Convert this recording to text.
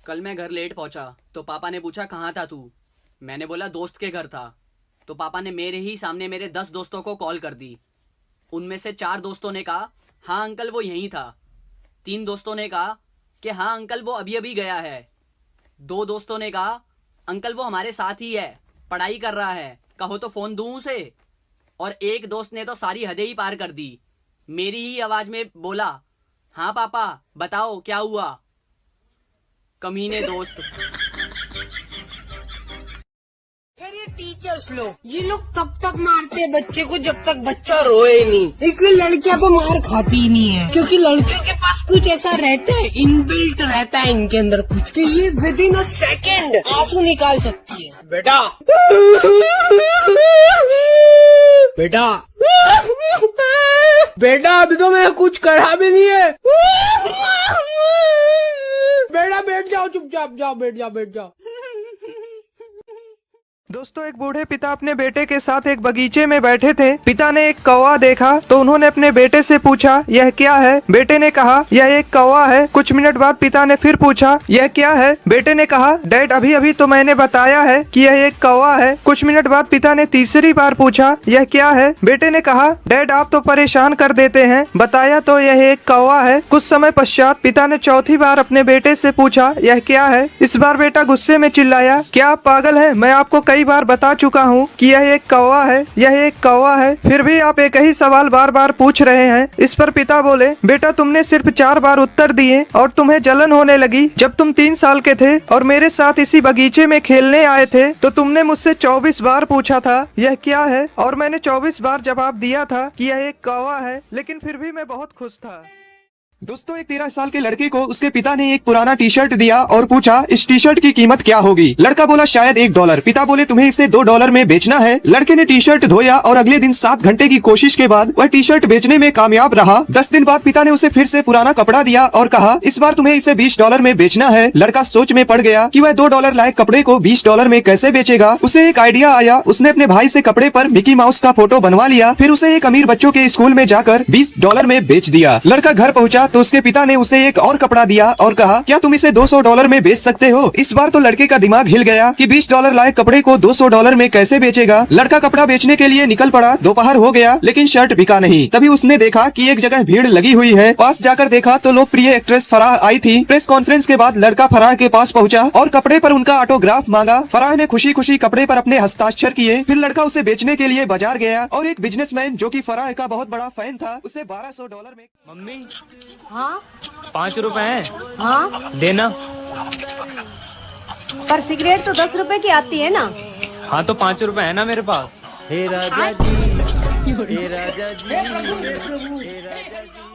कल मैं घर लेट पहुंचा तो पापा ने पूछा कहाँ था तू। मैंने बोला दोस्त के घर था। तो पापा ने मेरे ही सामने मेरे 10 दोस्तों को कॉल कर दी। उनमें से 4 दोस्तों ने कहा हाँ अंकल वो यहीं था। 3 दोस्तों ने कहा कि हाँ अंकल वो अभी अभी गया है। 2 दोस्तों ने कहा अंकल वो हमारे साथ ही है, पढ़ाई कर रहा है, कहो तो फोन दूं उसे। और एक दोस्त ने तो सारी हदें ही पार कर दी। मेरी ही आवाज में बोला हाँ पापा बताओ क्या हुआ। कमीने दोस्त। फिर ये टीचर्स लोग, ये लोग तब तक मारते हैं बच्चे को जब तक बच्चा रोए नहीं। इसलिए लड़कियां तो मार खाती ही नहीं है, क्योंकि लड़कियों के पास कुछ ऐसा रहता है, इनबिल्ट रहता है इनके अंदर कुछ, कि ये विद इन अ सेकेंड आंसू निकाल सकती है। बेटा बेटा बेटा अभी तो मैं कुछ करा भी नहीं है। बेटा बैठ जाओ, चुपचाप जाओ, बैठ जाओ, बैठ जाओ। दोस्तों, एक बूढ़े पिता अपने बेटे के साथ एक बगीचे में बैठे थे। पिता ने एक कौवा देखा तो उन्होंने अपने बेटे से पूछा यह क्या है। बेटे ने कहा यह एक कौवा है। कुछ मिनट बाद पिता ने फिर पूछा यह क्या है। बेटे ने कहा डैड अभी अभी तो मैंने बताया है कि यह एक कौवा है। कुछ मिनट बाद पिता ने तीसरी बार पूछा यह क्या है। बेटे ने कहा डैड आप तो परेशान कर देते हैं, बताया तो यह एक कौवा है। कुछ समय पश्चात पिता ने चौथी बार अपने बेटे से पूछा यह क्या है। इस बार बेटा गुस्से में चिल्लाया क्या आप पागल है, मैं आपको कई बार बता चुका हूँ कि यह एक कौवा है, यह एक कौवा है, फिर भी आप एक ही सवाल बार बार पूछ रहे हैं। इस पर पिता बोले बेटा तुमने सिर्फ 4 बार उत्तर दिए और तुम्हें जलन होने लगी। जब तुम 3 साल के थे और मेरे साथ इसी बगीचे में खेलने आए थे तो तुमने मुझसे 24 बार पूछा था यह क्या है, और मैंने 24 बार जवाब दिया था कि यह एक कौवा है, लेकिन फिर भी मैं बहुत खुश था। दोस्तों, एक 13 साल के लड़के को उसके पिता ने एक पुराना टी शर्ट दिया और पूछा इस टी शर्ट की कीमत क्या होगी। लड़का बोला शायद $1। पिता बोले तुम्हें इसे $2 में बेचना है। लड़के ने टी शर्ट धोया और अगले दिन 7 घंटे की कोशिश के बाद वह टी शर्ट बेचने में कामयाब रहा। 10 दिन बाद पिता ने उसे फिर से पुराना कपड़ा दिया और कहा इस बार तुम्हें इसे $20 में बेचना है। लड़का सोच में पड़ गया कि वह $2 लायक कपड़े को $20 में कैसे बेचेगा। उसे एक आइडिया आया। उसने अपने भाई से कपड़े पर मिकी माउस का फोटो बनवा लिया, फिर उसे एक अमीर बच्चों के स्कूल में जाकर $20 में बेच दिया। लड़का घर पहुँचा तो उसके पिता ने उसे एक और कपड़ा दिया और कहा क्या तुम इसे $200 में बेच सकते हो। इस बार तो लड़के का दिमाग हिल गया कि $20 लायक कपड़े को $200 में कैसे बेचेगा। लड़का कपड़ा बेचने के लिए निकल पड़ा। दोपहर हो गया लेकिन शर्ट बिका नहीं। तभी उसने देखा कि एक जगह भीड़ लगी हुई है। पास जाकर देखा तो लोकप्रिय एक्ट्रेस फराह आई थी। प्रेस कॉन्फ्रेंस के बाद लड़का फराह के पास पहुंचा और कपड़े पर उनका ऑटोग्राफ मांगा। फराह ने खुशी खुशी कपड़े पर अपने हस्ताक्षर किए। फिर लड़का उसे बेचने के लिए बाजार गया और एक बिजनेसमैन जो कि फराह का बहुत बड़ा फैन था उसे $1200 में। मम्मी हाँ 5 रुपए हैं, हाँ, देना। पर सिगरेट तो 10 रुपए की आती है ना। हाँ तो 5 रुपए है ना मेरे पास। हे राजा जी, हे राजा जी, हे राजा जी।